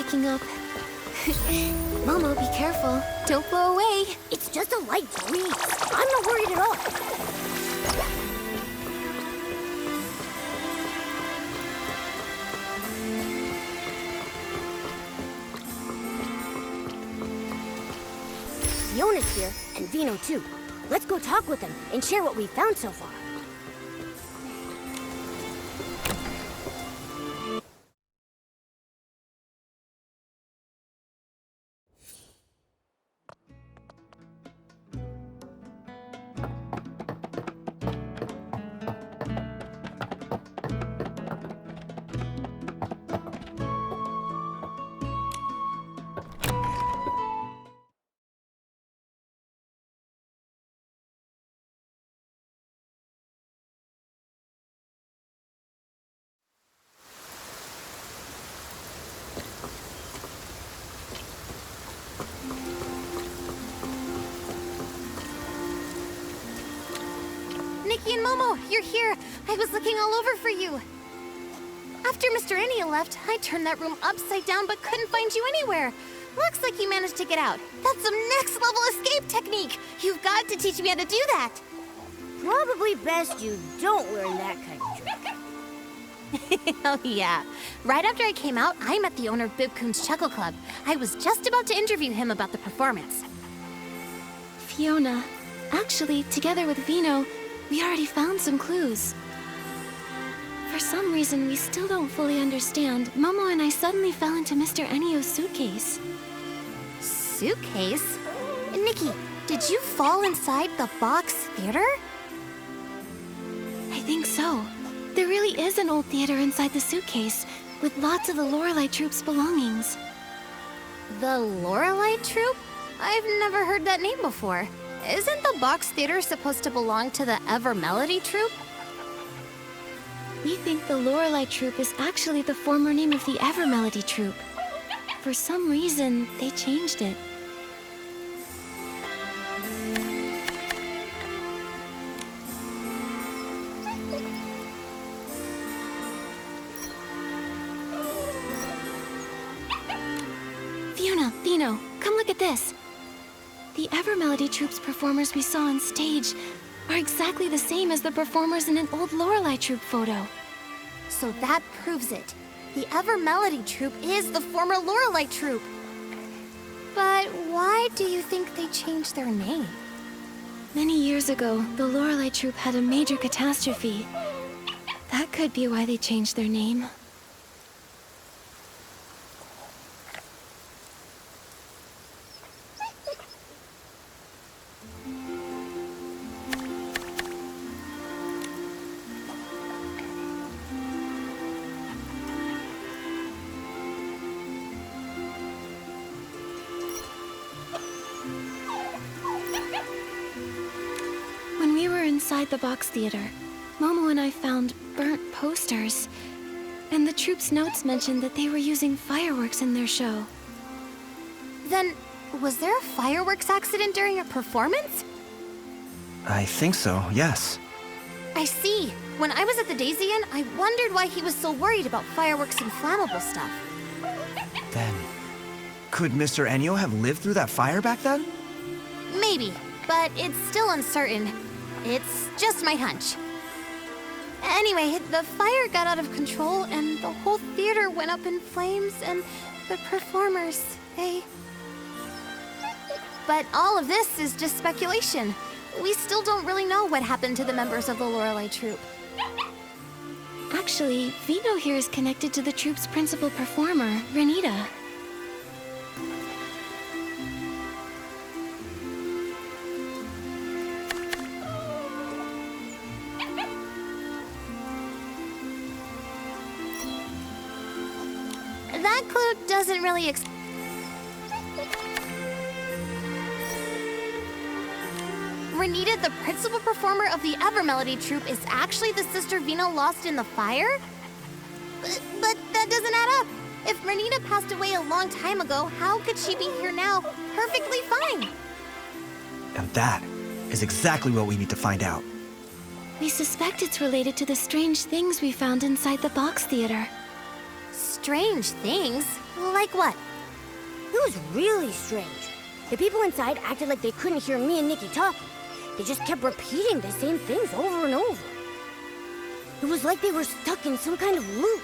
picking up. Momo, be careful. Don't blow away. It's just a light breeze. I'm not worried at all. Fiona's here, and Vino too. Let's go talk with them and share what we've found so far. Nikki and Momo, you're here. I was looking all over for you. After Mr. Enya left, I turned that room upside down but couldn't find you anywhere. Looks like you managed to get out. That's some next-level escape technique. You've got to teach me how to do that. Probably best you don't learn that kind of trick. Oh, yeah. Right after I came out, I met the owner of Bibcoon's Chuckle Club. I was just about to interview him about the performance. Fiona, actually, together with Vino, we already found some clues. For some reason we still don't fully understand, Momo and I suddenly fell into Mr. Enio's suitcase. Suitcase? Nikki, did you fall inside the box theater? I think so. There really is an old theater inside the suitcase, with lots of the Lorelei Troupe's belongings. The Lorelei Troupe? I've never heard that name before. Isn't the box theater supposed to belong to the Ever Melody Troupe? We think the Lorelei Troupe is actually the former name of the Ever Melody Troupe. For some reason, they changed it. Fiona, Vino, come look at this. The Ever Melody Troupe's performers we saw on stage are exactly the same as the performers in an old Lorelei Troupe photo. So that proves it. The Ever Melody Troupe is the former Lorelei Troupe. But why do you think they changed their name? Many years ago, the Lorelei Troupe had a major catastrophe. That could be why they changed their name. When we were inside the box theater, Momo and I found burnt posters. And the troupe's notes mentioned that they were using fireworks in their show. Then, was there a fireworks accident during a performance? I think so, yes. I see. When I was at the Daisy Inn, I wondered why he was so worried about fireworks and flammable stuff. Then, could Mr. Enyo have lived through that fire back then? Maybe, but it's still uncertain. It's just my hunch. Anyway, the fire got out of control and the whole theater went up in flames and the performers, they... But all of this is just speculation. We still don't really know what happened to the members of the Lorelei Troupe. Actually, Vino here is connected to the troupe's principal performer, Renita. That clue doesn't really Renita, the principal performer of the Ever Melody Troupe, is actually the sister Vino lost in the fire? But that doesn't add up. If Renita passed away a long time ago, how could she be here now, perfectly fine? And that is exactly what we need to find out. We suspect it's related to the strange things we found inside the box theater. strange things. Like what? It was really strange. The people inside acted like they couldn't hear me and Nikki talking. They just kept repeating the same things over and over. It was like they were stuck in some kind of loop.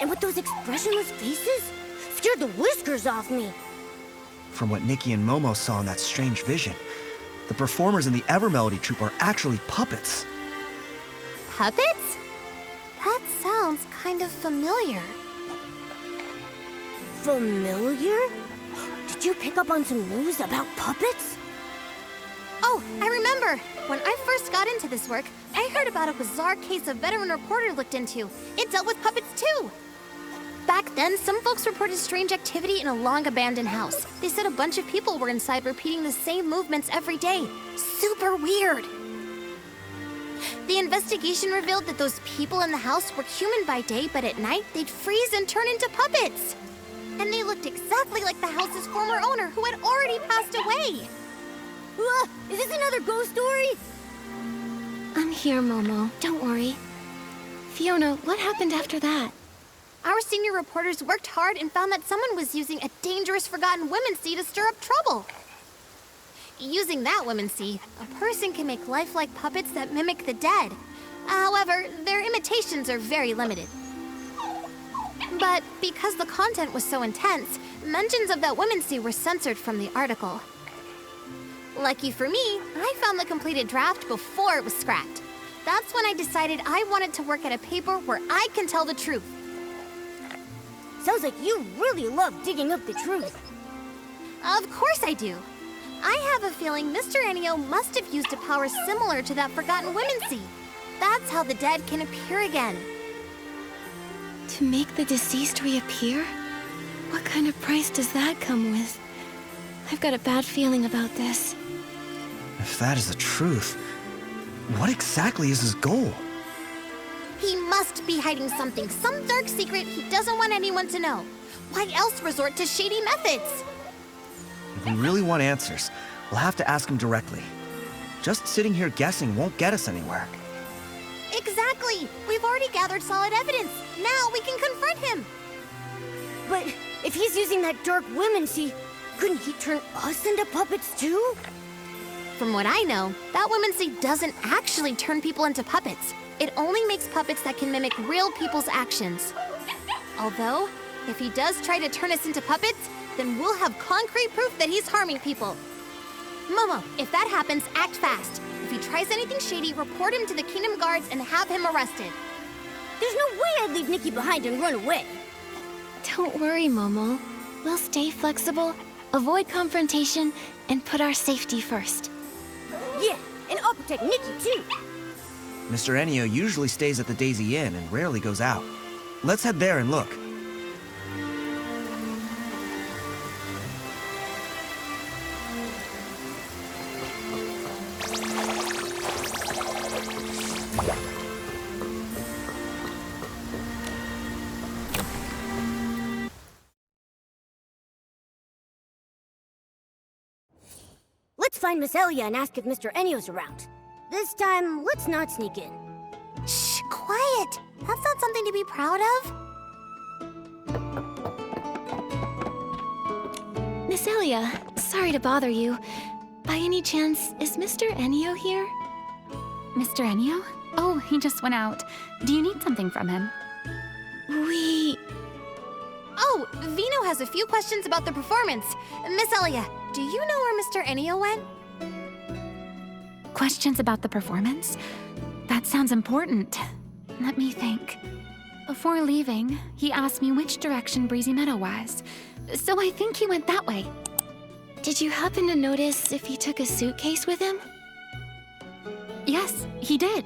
And with those expressionless faces, scared the whiskers off me. From what Nikki and Momo saw in that strange vision, the performers in the Evermelody troupe are actually puppets. Puppets? That sounds kind of familiar. Familiar? Did you pick up on some news about puppets? Oh, I remember! When I first got into this work, I heard about a bizarre case a veteran reporter looked into. It dealt with puppets too! Back then, some folks reported strange activity in a long-abandoned house. They said a bunch of people were inside repeating the same movements every day. Super weird! The investigation revealed that those people in the house were human by day, but at night, they'd freeze and turn into puppets! And they looked exactly like the house's former owner, who had already passed away! Is this another ghost story? I'm here, Momo. Don't worry. Fiona, what happened after that? Our senior reporters worked hard and found that someone was using a dangerous forgotten womancy to stir up trouble. Using that womancy, a person can make lifelike puppets that mimic the dead. However, their imitations are very limited. But because the content was so intense, mentions of that womancy were censored from the article. Lucky for me, I found the completed draft before it was scrapped. That's when I decided I wanted to work at a paper where I can tell the truth. Sounds like you really love digging up the truth. Of course I do. I have a feeling Mr. Enio must have used a power similar to that forgotten womancy. That's how the dead can appear again. To make the deceased reappear? What kind of price does that come with? I've got a bad feeling about this. If that is the truth, what exactly is his goal? He must be hiding something, some dark secret he doesn't want anyone to know. Why else resort to shady methods? If we really want answers, we'll have to ask him directly. Just sitting here guessing won't get us anywhere. Exactly! We've already gathered solid evidence. Now we can confront him. But if he's using that dark womancy, couldn't he turn us into puppets too? From what I know, that womancy doesn't actually turn people into puppets. It only makes puppets that can mimic real people's actions. Although, if he does try to turn us into puppets, then we'll have concrete proof that he's harming people. Momo, if that happens, act fast. If he tries anything shady, report him to the Kingdom Guards and have him arrested. There's no way I'd leave Nikki behind and run away. Don't worry, Momo. We'll stay flexible, avoid confrontation, and put our safety first. Yeah, and I'll protect Nikki too. Mr. Enio usually stays at the Daisy Inn and rarely goes out. Let's head there and look. Let's find Miss Aria and ask if Mr. Enio's around. This time, let's not sneak in. Shh, quiet. That's not something to be proud of. Miss Elia, sorry to bother you. By any chance, is Mr. Enio here? Mr. Enio? Oh, he just went out. Do you need something from him? Oh, Vino has a few questions about the performance. Miss Elia, do you know where Mr. Enio went? Questions about the performance? That sounds important. Let me think. Before leaving, he asked me which direction Breezy Meadow was. So I think he went that way. Did you happen to notice if he took a suitcase with him? Yes, he did.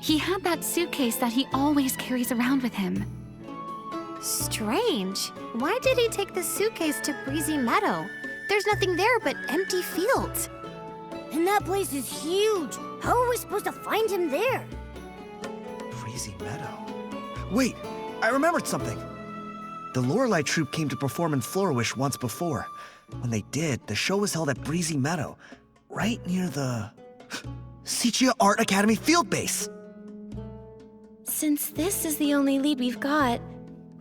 He had that suitcase that he always carries around with him. Strange. Why did he take the suitcase to Breezy Meadow? There's nothing there but empty fields. And that place is huge. How are we supposed to find him there? Breezy Meadow. Wait, I remembered something. The Lorelei troupe came to perform in Flourish once before. When they did, the show was held at Breezy Meadow, right near the Sichia Art Academy field base. Since this is the only lead we've got,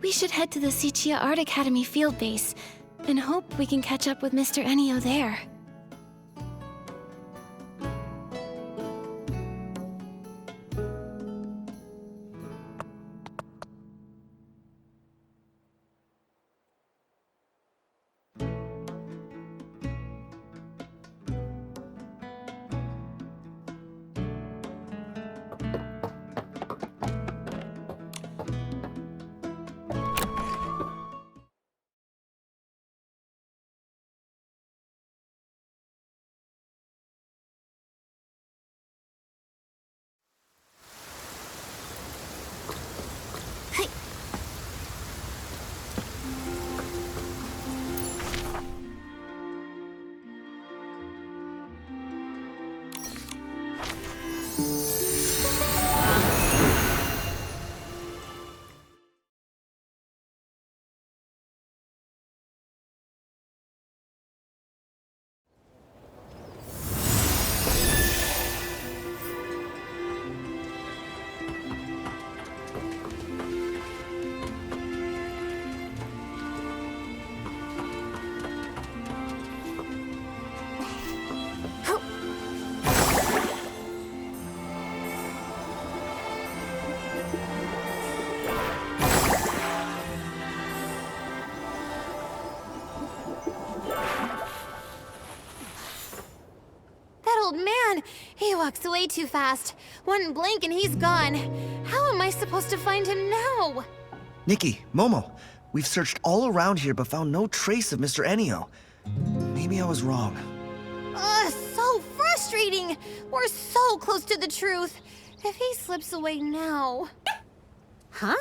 We should head to the Sichia Art Academy field base and hope we can catch up with Mr. Enio there. Old man, he walks way too fast. One blink and he's gone. How am I supposed to find him now? Nikki, Momo, we've searched all around here but found no trace of Mr. Enio. Maybe I was wrong. Ugh, so frustrating. We're so close to the truth. If he slips away now... Huh?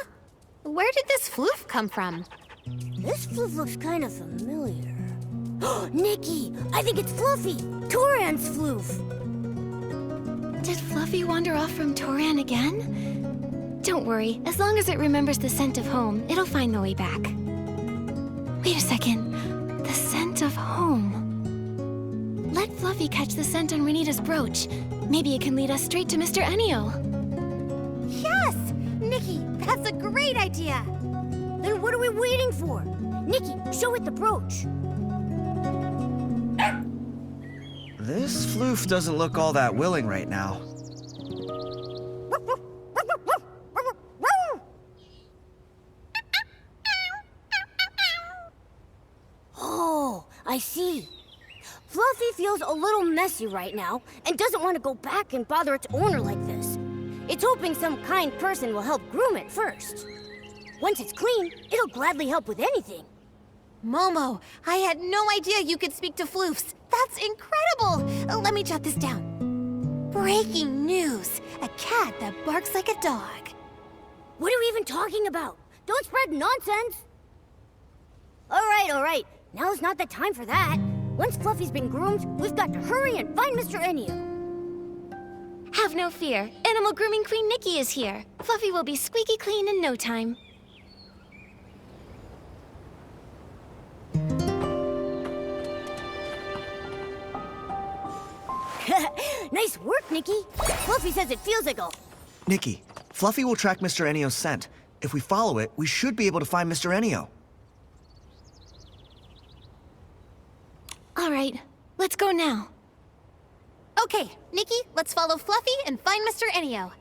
Where did this floof come from? This floof looks kind of familiar. Nikki, I think it's Fluffy, Toran's floof. Did Fluffy wander off from Toran again? Don't worry, as long as it remembers the scent of home, it'll find the way back. Wait a second. The scent of home. Let Fluffy catch the scent on Renita's brooch. Maybe it can lead us straight to Mr. Enio. Yes! Nikki, that's a great idea! Then what are we waiting for? Nikki, show it the brooch. This floof doesn't look all that willing right now. Oh, I see. Fluffy feels a little messy right now and doesn't want to go back and bother its owner like this. It's hoping some kind person will help groom it first. Once it's clean, it'll gladly help with anything. Momo, I had no idea you could speak to floofs. That's incredible! Let me jot this down. Breaking news. A cat that barks like a dog. What are we even talking about? Don't spread nonsense! All right. Now's not the time for that. Once Fluffy's been groomed, we've got to hurry and find Mr. Enio. Have no fear. Animal Grooming Queen Nikki is here. Fluffy will be squeaky clean in no time. Nice work, Nikki. Fluffy says it feels like a... Nikki, Fluffy will track Mr. Enio's scent. If we follow it, we should be able to find Mr. Enio. All right, let's go now. Okay, Nikki, let's follow Fluffy and find Mr. Enio.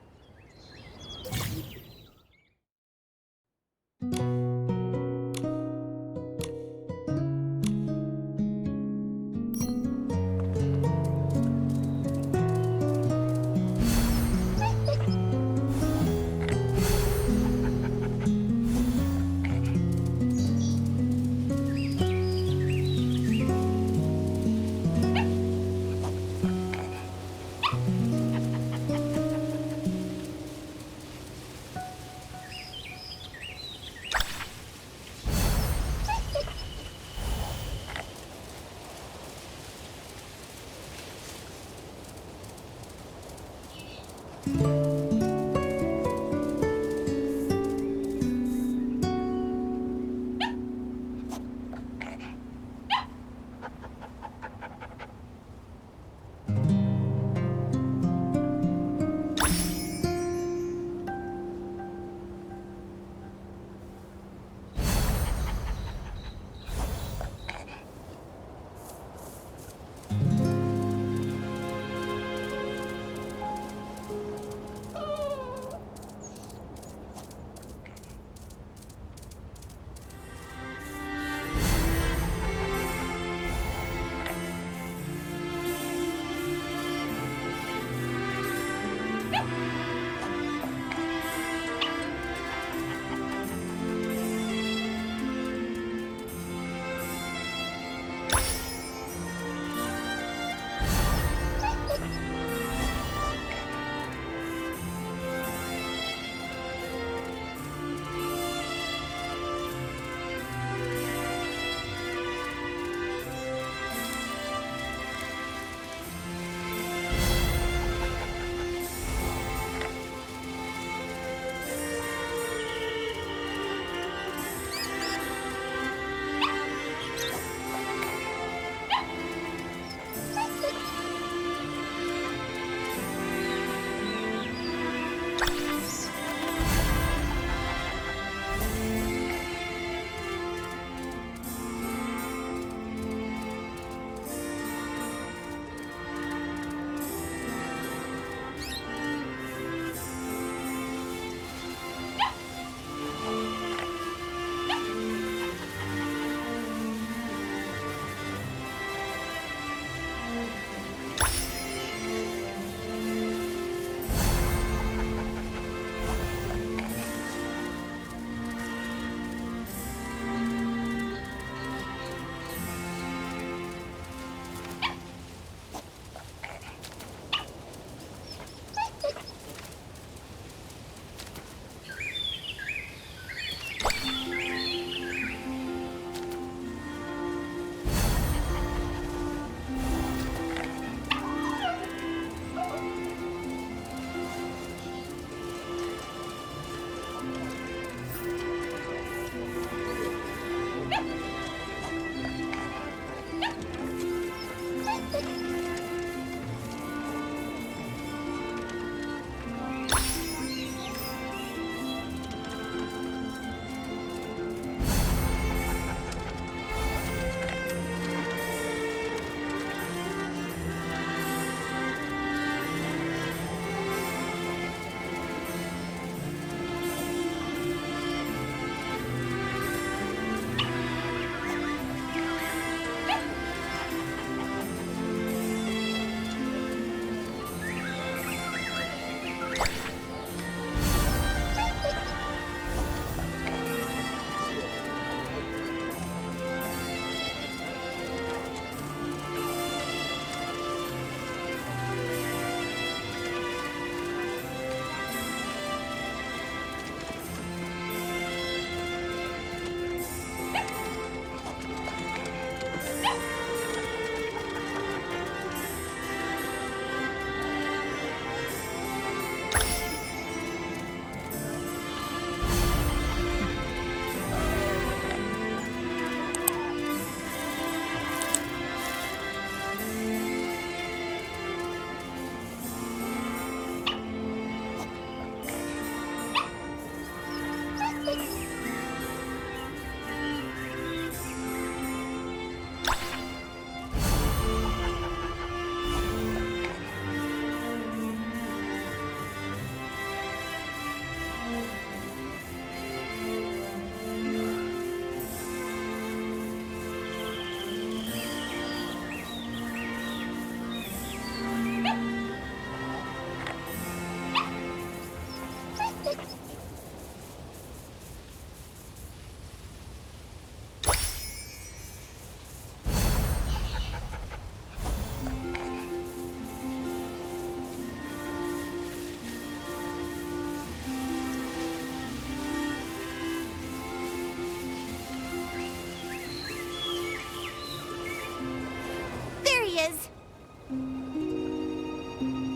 is.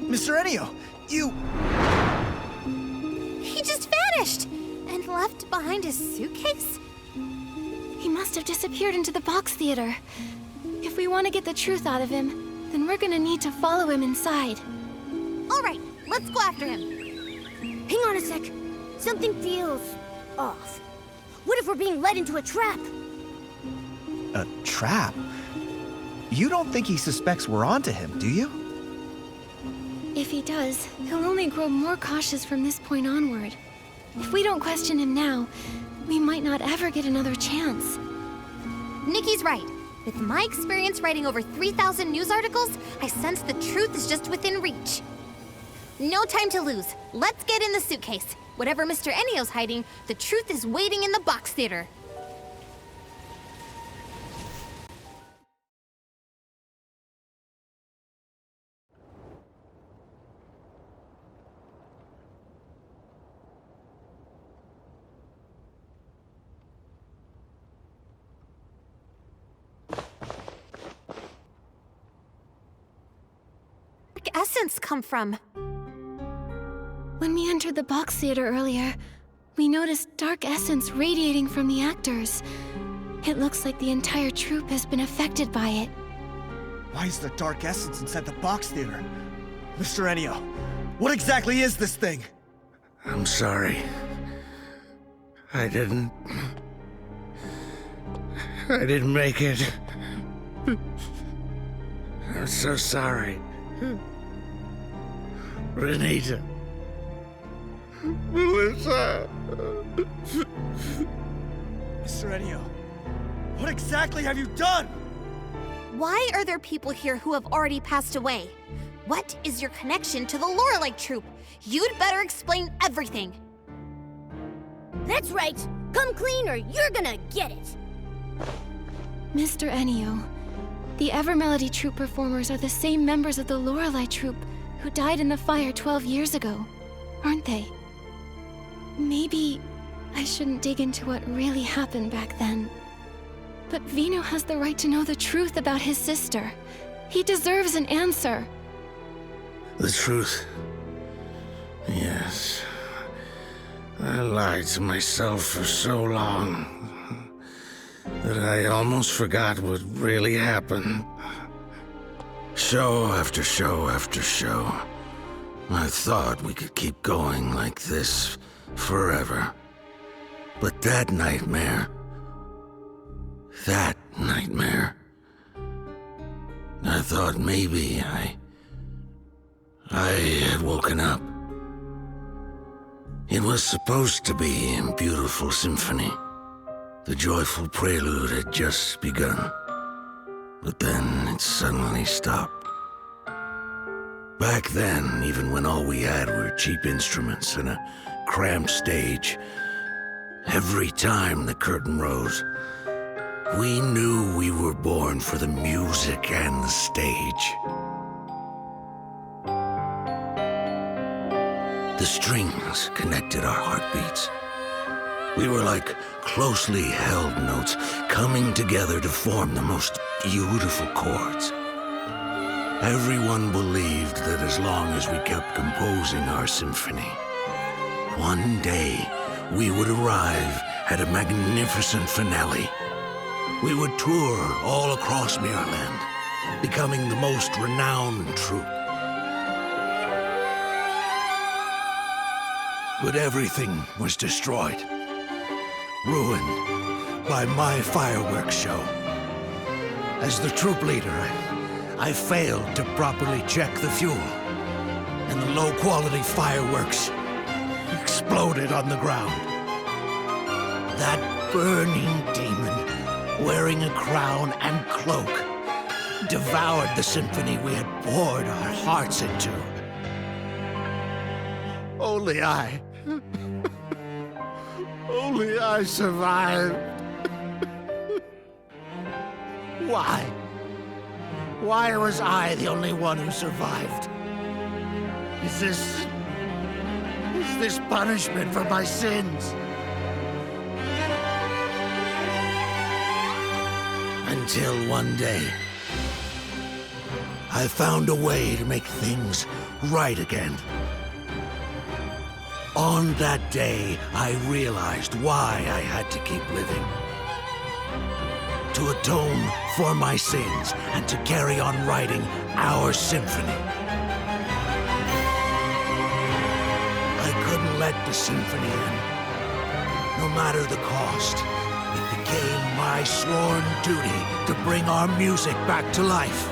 Mr. Enio, you... He just vanished and left behind his suitcase. He must have disappeared into the box theater. If we want to get the truth out of him, then we're gonna need to follow him inside. All right, let's go after him. Hang on a sec. Something feels off. What if we're being led into a trap? A trap? You don't think he suspects we're onto him, do you? If he does, he'll only grow more cautious from this point onward. If we don't question him now, we might not ever get another chance. Nikki's right. With my experience writing over 3,000 news articles, I sense the truth is just within reach. No time to lose. Let's get in the suitcase. Whatever Mr. Enio's hiding, the truth is waiting in the box theater. Where'd essence come from? When we entered the box theater earlier, we noticed dark essence radiating from the actors. It looks like the entire troupe has been affected by it. Why is there dark essence inside the box theater? Mr. Enio, what exactly is this thing? I'm sorry. I didn't make it. I'm so sorry. Renita. Melissa. Mr. Enio, what exactly have you done? Why are there people here who have already passed away? What is your connection to the Lorelei troupe? You'd better explain everything. That's right. Come clean or you're gonna get it. Mr. Enio, the Evermelody troupe performers are the same members of the Lorelei troupe who died in the fire 12 years ago, aren't they? Maybe I shouldn't dig into what really happened back then. But Vino has the right to know the truth about his sister. He deserves an answer. The truth. Yes. I lied to myself for so long that I almost forgot what really happened. Show after show after show. I thought we could keep going like this forever. But that nightmare, I thought maybe I had woken up. It was supposed to be a beautiful symphony. The joyful prelude had just begun. But then it suddenly stopped. Back then, even when all we had were cheap instruments and a cramped stage, every time the curtain rose, we knew we were born for the music and the stage. The strings connected our heartbeats. We were like closely held notes coming together to form the most beautiful chords. Everyone believed that as long as we kept composing our symphony, one day we would arrive at a magnificent finale. We would tour all across Mirrorland, becoming the most renowned troupe. But everything was destroyed, ruined by my fireworks show. As the troop leader, I failed to properly check the fuel, and the low-quality fireworks exploded on the ground. That burning demon, wearing a crown and cloak, devoured the symphony we had poured our hearts into. Only I survived. Why? Why was I the only one who survived? Is this punishment for my sins? Until one day, I found a way to make things right again. On that day, I realized why I had to keep living. To atone for my sins and to carry on writing our symphony. I couldn't let the symphony end, no matter the cost. It became my sworn duty to bring our music back to life.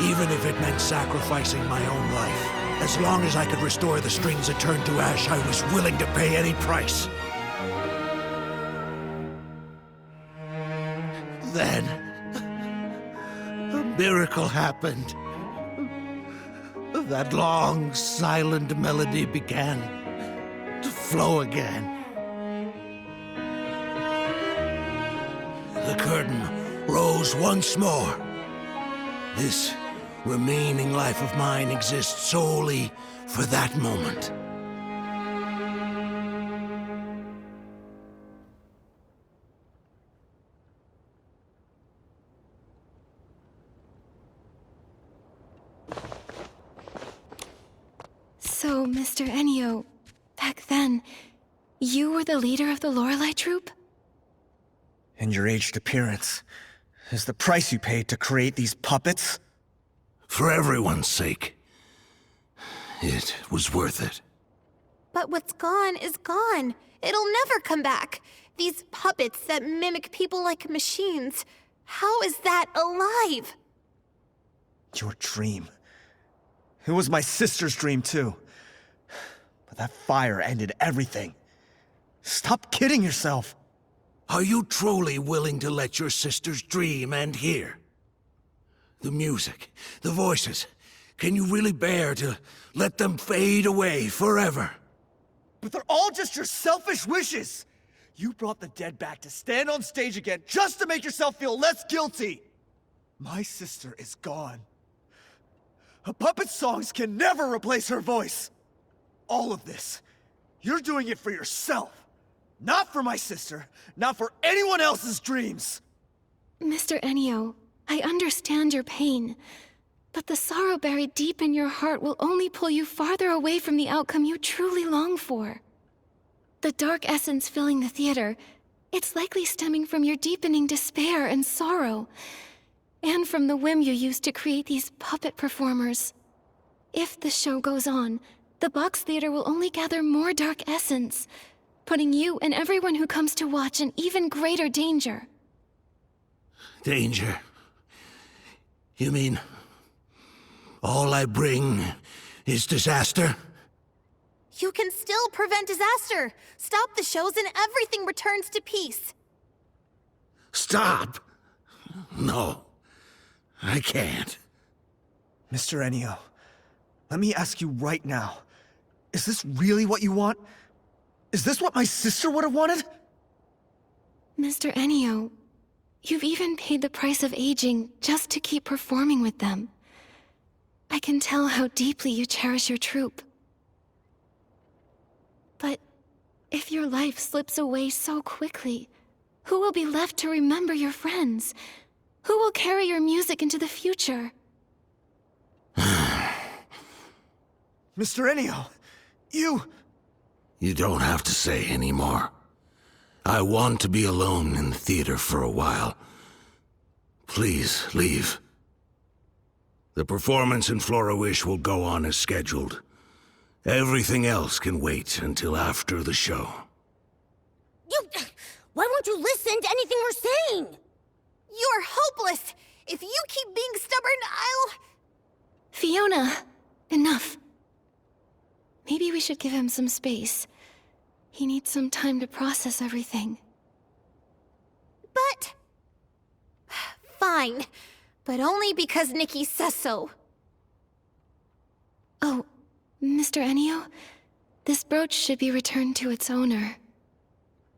Even if it meant sacrificing my own life. As long as I could restore the strings that turned to ash, I was willing to pay any price. Then, a miracle happened. That long, silent melody began to flow again. The curtain rose once more. This remaining life of mine exists solely for that moment. So, Mr. Ennio, back then, you were the leader of the Lorelei troupe? And your aged appearance is the price you paid to create these puppets? For everyone's sake, it was worth it. But what's gone is gone. It'll never come back. These puppets that mimic people like machines. How is that alive? Your dream. It was my sister's dream, too. But that fire ended everything. Stop kidding yourself. Are you truly willing to let your sister's dream end here? The music, the voices, can you really bear to let them fade away forever? But they're all just your selfish wishes. You brought the dead back to stand on stage again just to make yourself feel less guilty. My sister is gone. A puppet's songs can never replace her voice. All of this, you're doing it for yourself. Not for my sister, not for anyone else's dreams. Mr. Ennio, I understand your pain, but the sorrow buried deep in your heart will only pull you farther away from the outcome you truly long for. The dark essence filling the theater, it's likely stemming from your deepening despair and sorrow, and from the whim you used to create these puppet performers. If the show goes on, the box theater will only gather more dark essence, putting you and everyone who comes to watch in even greater danger. Danger? You mean all I bring is disaster? You can still prevent disaster. Stop the shows and everything returns to peace. Stop? No, I can't. Mr. Ennio, let me ask you right now. Is this really what you want? Is this what my sister would have wanted? Mr. Ennio, you've even paid the price of aging just to keep performing with them. I can tell how deeply you cherish your troupe. But if your life slips away so quickly, who will be left to remember your friends? Who will carry your music into the future? Mr. Ennio, you... You don't have to say any more. I want to be alone in the theater for a while. Please, leave. The performance in Flourish will go on as scheduled. Everything else can wait until after the show. Why won't you listen to anything we're saying? You're hopeless. If you keep being stubborn, I'll... Fiona, enough. Maybe we should give him some space. He needs some time to process everything. But... Fine. But only because Nikki says so. Oh, Mr. Ennio, this brooch should be returned to its owner.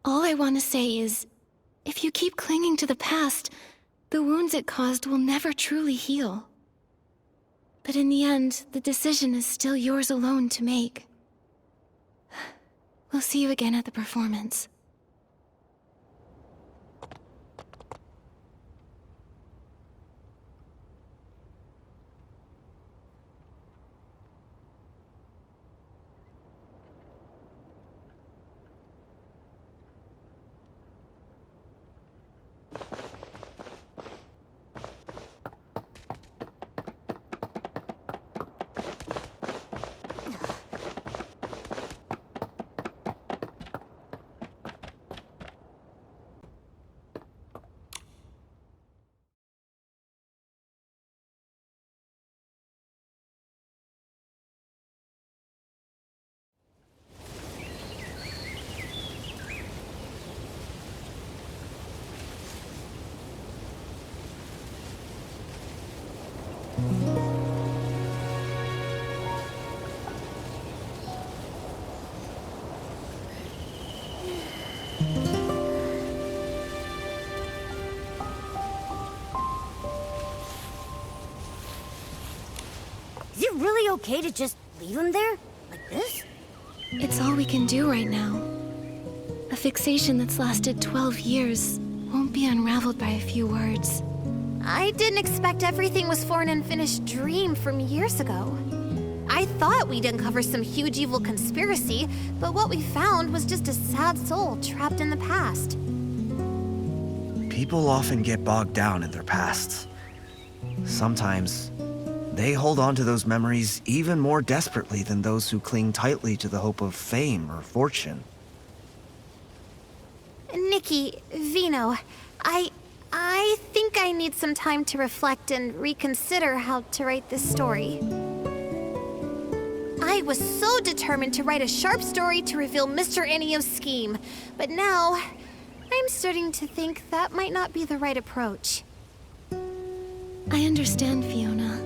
All I want to say is, if you keep clinging to the past, the wounds it caused will never truly heal. But in the end, the decision is still yours alone to make. We'll see you again at the performance. Is it really okay to just leave him there? Like this? It's all we can do right now. A fixation that's lasted 12 years won't be unraveled by a few words. I didn't expect everything was for an unfinished dream from years ago. I thought we'd uncover some huge evil conspiracy, but what we found was just a sad soul trapped in the past. People often get bogged down in their pasts. Sometimes, they hold on to those memories even more desperately than those who cling tightly to the hope of fame or fortune. Nikki, Vino, I think I need some time to reflect and reconsider how to write this story. I was so determined to write a sharp story to reveal Mr. Ennio's scheme, but now I'm starting to think that might not be the right approach. I understand, Fiona.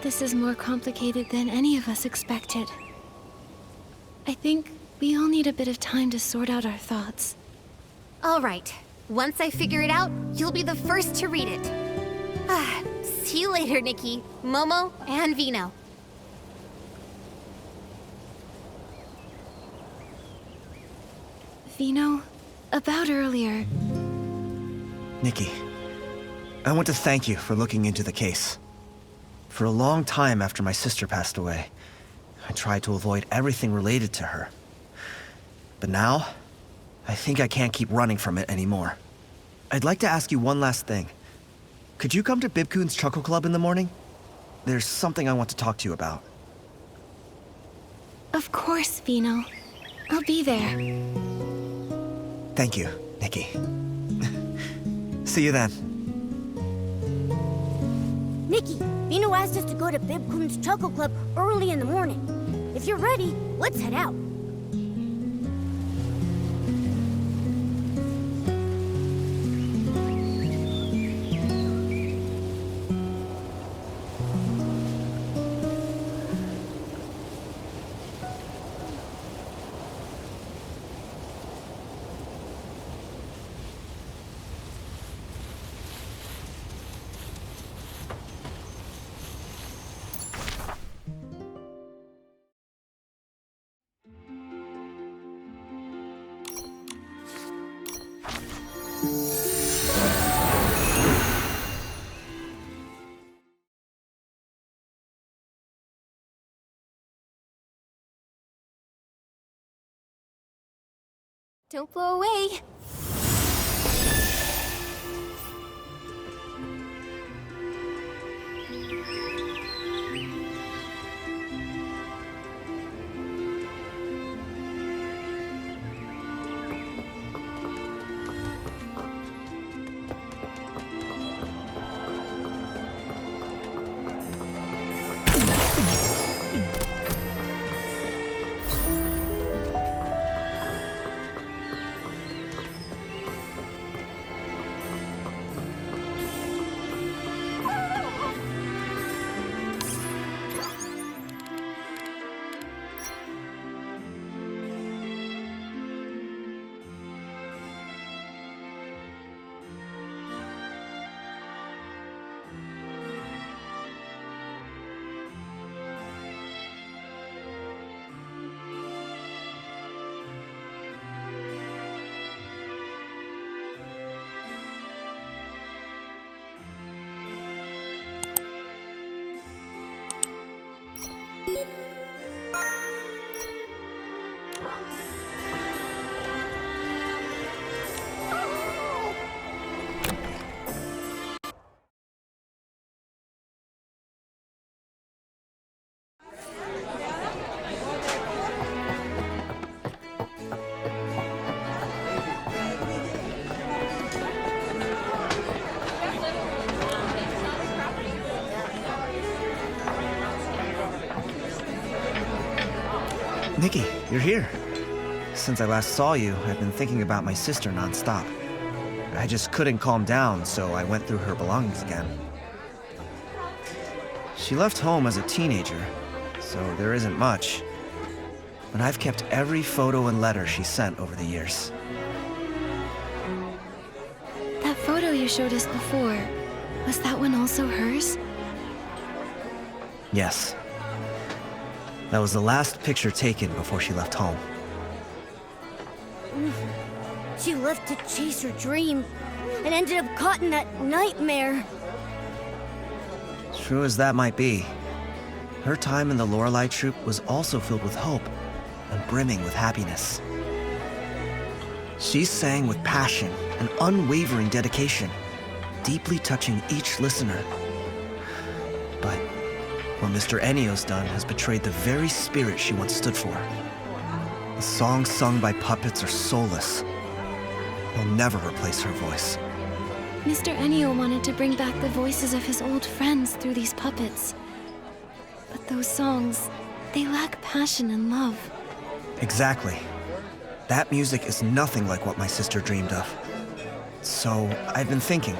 This is more complicated than any of us expected. I think we all need a bit of time to sort out our thoughts. All right. Once I figure it out, you'll be the first to read it. See you later, Nikki, Momo, and Vino. Vino, about earlier, Nikki, I want to thank you for looking into the case. For a long time after my sister passed away, I tried to avoid everything related to her. But now, I think I can't keep running from it anymore. I'd like to ask you one last thing. Could you come to Bibcoon's Chuckle Club in the morning? There's something I want to talk to you about. of course, Vino. I'll be there. Thank you, Nikki. See you then. Nikki, Vino asked us to go to Bibcoon's Chuckle Club early in the morning. If you're ready, let's head out. Don't blow away. Nikki, you're here. Since I last saw you, I've been thinking about my sister nonstop. I just couldn't calm down, so I went through her belongings again. She left home as a teenager, so there isn't much. But I've kept every photo and letter she sent over the years. That photo you showed us before, was that one also hers? Yes. That was the last picture taken before she left home. She left to chase her dream and ended up caught in that nightmare. True as that might be, her time in the Lorelei troupe was also filled with hope and brimming with happiness. She sang with passion and unwavering dedication, deeply touching each listener. But what Mr. Enio's done has betrayed the very spirit she once stood for. The songs sung by puppets are soulless. They'll never replace her voice. Mr. Enio wanted to bring back the voices of his old friends through these puppets. But those songs, they lack passion and love. Exactly. That music is nothing like what my sister dreamed of. So, I've been thinking,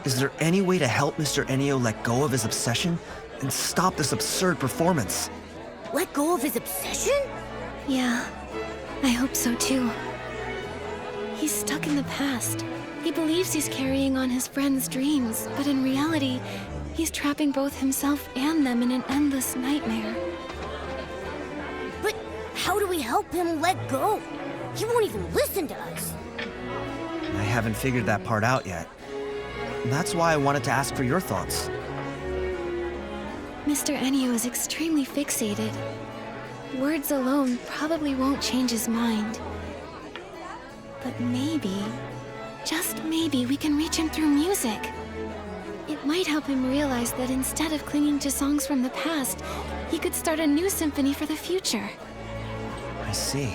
is there any way to help Mr. Enio let go of his obsession and stop this absurd performance? Let go of his obsession? Yeah, I hope so too. He's stuck in the past. He believes he's carrying on his friends' dreams, but in reality, he's trapping both himself and them in an endless nightmare. But how do we help him let go? He won't even listen to us. I haven't figured that part out yet. That's why I wanted to ask for your thoughts. Mr. Enio is extremely fixated. Words alone probably won't change his mind. But maybe, just maybe, we can reach him through music. It might help him realize that instead of clinging to songs from the past, he could start a new symphony for the future. I see.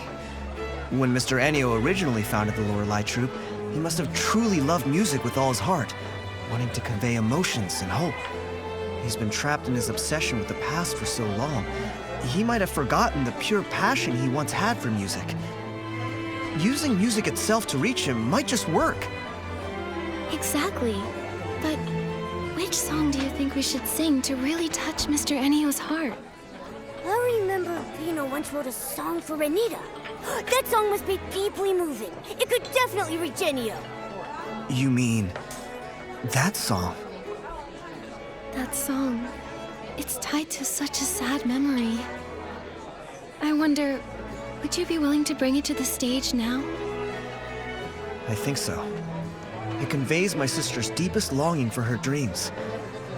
When Mr. Enio originally founded the Lorelei troupe, he must have truly loved music with all his heart, wanting to convey emotions and hope. He's been trapped in his obsession with the past for so long, he might have forgotten the pure passion he once had for music. Using music itself to reach him might just work. Exactly. But which song do you think we should sing to really touch Mr. Enio's heart? I remember Pino once wrote a song for Renita. That song must be deeply moving. It could definitely reach Enio. You mean that song? That song. It's tied to such a sad memory. I wonder, would you be willing to bring it to the stage now? I think so. It conveys my sister's deepest longing for her dreams.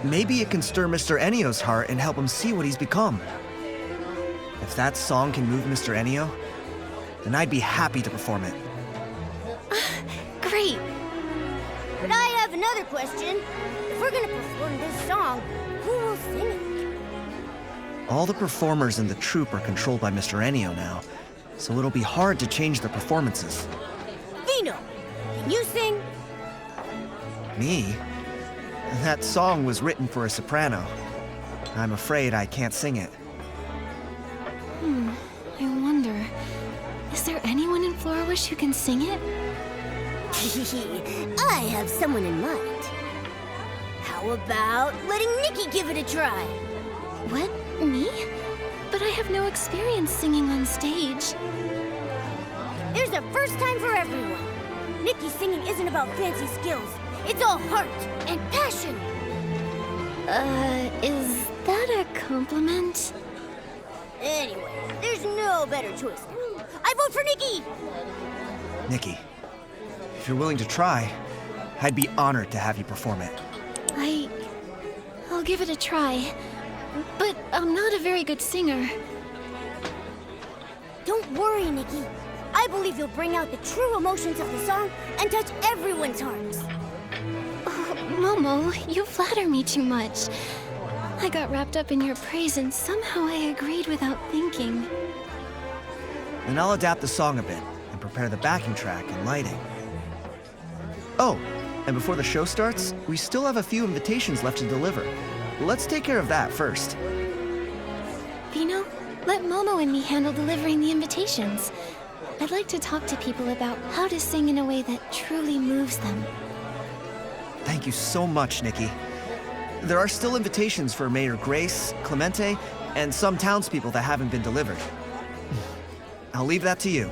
Maybe it can stir Mr. Enio's heart and help him see what he's become. If that song can move Mr. Enio, then I'd be happy to perform it. Great! But I have another question. If we're gonna perform this song, who will sing it? All the performers in the troupe are controlled by Mr. Enio now, so it'll be hard to change their performances. Vino, can you sing? Me? That song was written for a soprano. I'm afraid I can't sing it. I wonder, is there anyone in Florawish who can sing it? I have someone in mind. How about letting Nikki give it a try? What? Me? But I have no experience singing on stage. There's a first time for everyone. Nikki's singing isn't about fancy skills. It's all heart and passion. Is that a compliment? Anyway, there's no better choice now. I vote for Nikki! Nikki, if you're willing to try, I'd be honored to have you perform it. I'll give it a try. But I'm not a very good singer. Don't worry, Nikki. I believe you'll bring out the true emotions of the song and touch everyone's hearts. Oh, Momo, you flatter me too much. I got wrapped up in your praise and somehow I agreed without thinking. Then I'll adapt the song a bit and prepare the backing track and lighting. Oh, and before the show starts, we still have a few invitations left to deliver. Let's take care of that first. Vino, let Momo and me handle delivering the invitations. I'd like to talk to people about how to sing in a way that truly moves them. Thank you so much, Nikki. there are still invitations for Mayor Grace, Clemente, and some townspeople that haven't been delivered. I'll leave that to you.